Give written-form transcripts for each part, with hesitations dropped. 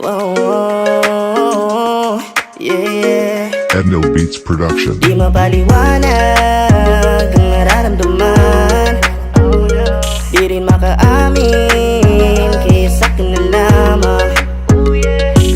Wow, wow, yeah. Edno Beats Production. Di mapaliwanag ang nararamdaman, di rin makaamin, kaya sa'kin na lamang.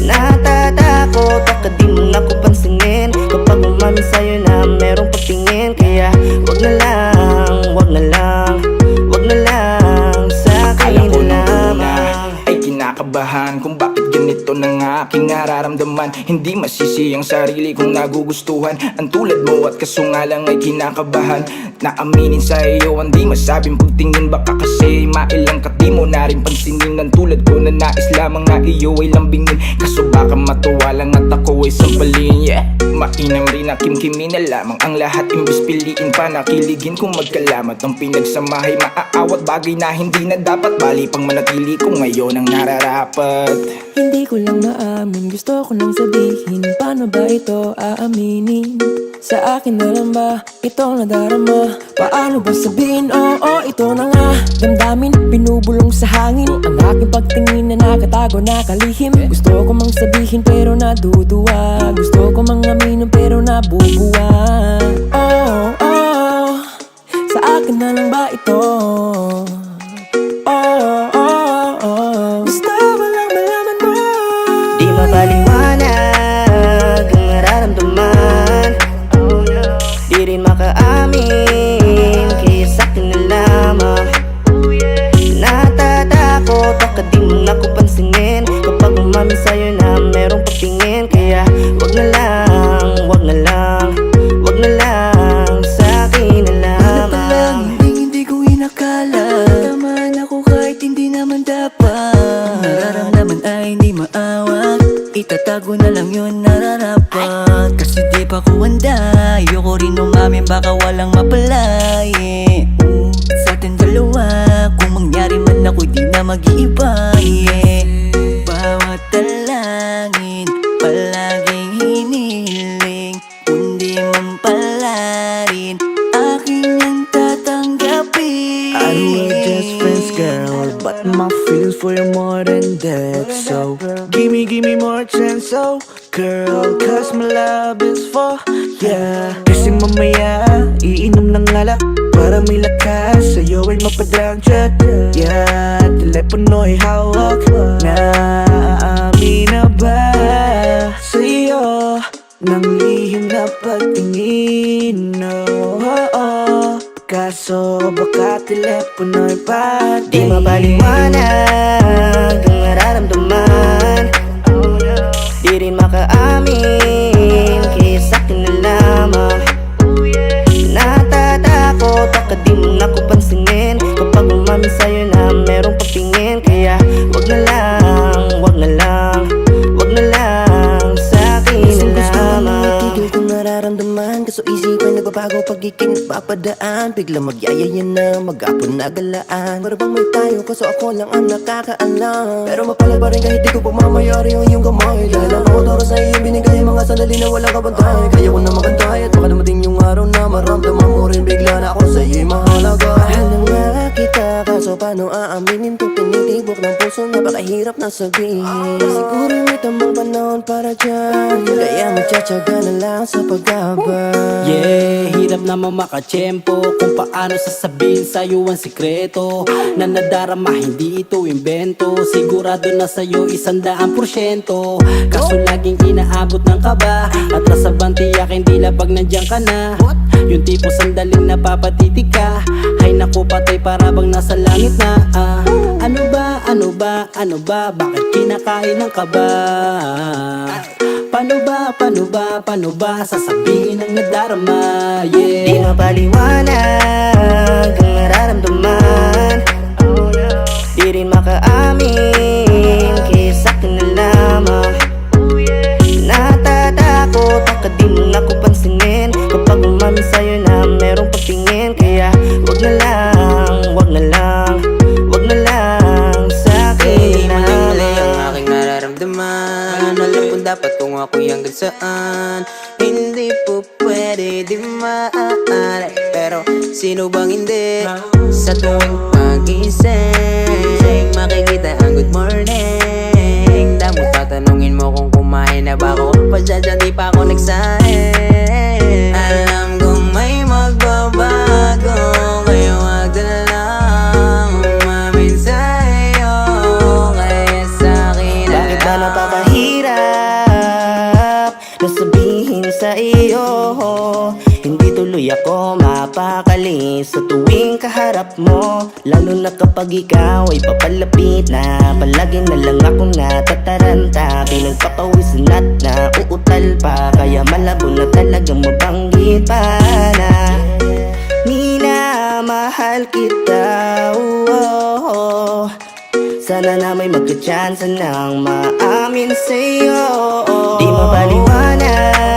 Natatakot at di mo na ko pansinin kapag umamin sa'yo na merong pagtingin. Kaya wag na lang, wag na lang, wag na lang, sa'kin na lamang. Ay kinakabahan kung bakit ganito ng aking nararamdaman. Hindi masisi ang sarili kong nagugustuhan. Ang tulad mo at kaso nga lang ay kinakabahan na aminin sa iyo ang di masabing pagtingin. Baka kasi mailang ka di mo na rin pansinin. Ang tulad ko na nais lamang na iyo ay lambingin. Kaso baka matuwa lang at ako ay sampalin. Yeah, mainam rin na kimkimin na lamang ang lahat. Imbes piliin pa na kiligin kung magkalamat. Ang pinagsamahay maaawat bagay na hindi na dapat. Bali pang manatili ko ngayon ang nararapat. Hindi ko lang maamin, gusto ko nang sabihin. Paano ba ito aaminin? Sa akin na lang ba itong nadarama? Paano ba sabihin? Oo, ito na nga. Damdamin, binubulong sa hangin. Ang aking pagtingin na nakatago, nakalihim. Gusto ko mang sabihin pero naduduwa. Gusto ko mang aminin pero nabubuwa. Oh, oh, sa akin na lang ba ito? Oh, oh, oh, gusto ko lang malaman mo. Di mapaliwanag ang nararamdaman, di rin makaamin, kaya sa'kin na lamang. Natatakot at di mo na ko pansinin kapag umamin sa'yo na merong pagtingin. Kaya wag na lang, wag na lang, wag na lang, sa'kin na lamang. Hindi ko inakala tamaan ako kahit hindi naman dapat. Nararamdaman ay hindi maawag, itatago na lang yun nararapat. Kasi di pa ko handa, ayoko rin umamin baka walang mapalay. Sa atin dalawa, kung mangyari man ako di na mag-iiba. Bawat talangin, palaging hinihiling. Kundi man pala rin, aking ang tatanggapin. I know we're just friends, girl, but my feelings for you more than that. So give me more chance, oh girl, cause my love is for ya. Kasi mamaya iinom ng alak para may lakas, sa'yo ay mapadang chat. Yeah, telepono'y hawak na aamin na ba sa'yo nang lihim na pagtingin? Oh, oh, oh. Kaso baka telepono'y pati. Di mapaliwanag ang nararamdaman, di rin makaamin, kaya sa'kin na lamang. Natatakot at di mo na ko pansinin kapag umamin sa'yo na merong pagtingin. Kaya wag na lang, wag na lang, wag na lang, sa'kin na lamang. Tigil kong nararamdaman, kaso isipan nagbabago pag ikinagpapadaan. Bigla magyayaya na, mag-apon na galaan. Para bang may tayo, kaso ako lang ang nakakaalam. Pero mapalad pa rin kahit di ko pagmamayari yung iyong kamay. Dahil ang ako toro sa iyo binigay mga sandali na walang kabantay. Kaya ko na magantay at baka dumating yung araw na maramdaman mo rin bigla na ako sa iyo'y mahalaga. Mahal na nga kita, kaso paano aaminin kung tinitibok ng puso napakahirap na sabihin. Siguro may tambang panahon para dyan, kaya magtsatsaga na lang sa pag-abang. Yeah, hirap naman makatsyempo kung paano sasabihin sa'yo ang sikreto na nadarama, hindi ito invento. Sigurado na sa'yo 100%. Kaso laging inaabot ng kaba at nasabang tiyak hindi labag nandiyan ka na. Yung tipo sandaling napapatitig ka, ay naku patay para bang nasa langit na. Ano ba, ano ba, ano ba, bakit kinakain ng kaba? Paano ba, paano ba, paano ba sasabihin ang nadarama? Di Yeah. mapaliwanag ang nararamdaman, di rin makaamin, kaya sa'kin na lamang. Natatakot at di mo na ko pansinin kapag umamin sa'yo na merong pagtingin. Kaya wag na lang, wag na lang, wag na lang, sa'kin na Mali ang lamang. aking nararamdaman. Alam kong dapat kung ako'y hanggang saan. Hindi po pwede di maaari, pero sino bang hindi? Sa tuwing pag-ising makikita ang good morning. Damot pa ako Pasensya di pa ako nagsahe. Alam kong may magbabago, kaya wag na lang umamin sa'yo. Kaya sa'kin na Bakit ba napapahirap na sabihin sa iyo? Hindi tuloy ako mapakali sa tuwing kaharap mo, lalo na kapag ikaw ay papalapit na. Palagi na lang akong natataranta, pinagpapawisan at nauutal pa. Kaya malabo na talagang mabanggit pa na minamahal kita. Sana na may magka-chance ng maamin sa'yo. Di mapaliwanag